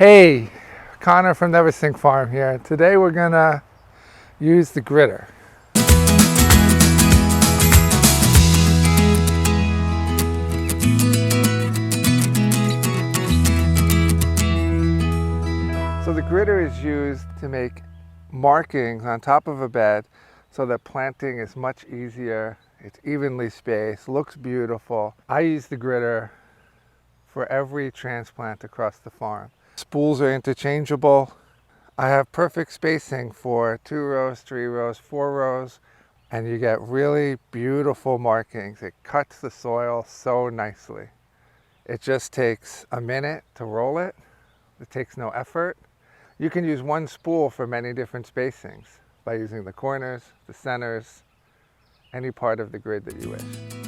Hey, Connor from Neversink farm here. Today we're gonna use the gritter. So the gritter is used to make markings on top of a bed so that planting is much easier. It's evenly spaced, looks beautiful. I use the gritter for every transplant across the farm. Spools are interchangeable. I have perfect spacing for 2 rows, 3 rows, 4 rows, and you get really beautiful markings. It cuts the soil so nicely. It just takes a minute to roll it. It takes no effort. You can use one spool for many different spacings by using the corners, the centers, any part of the grid that you wish.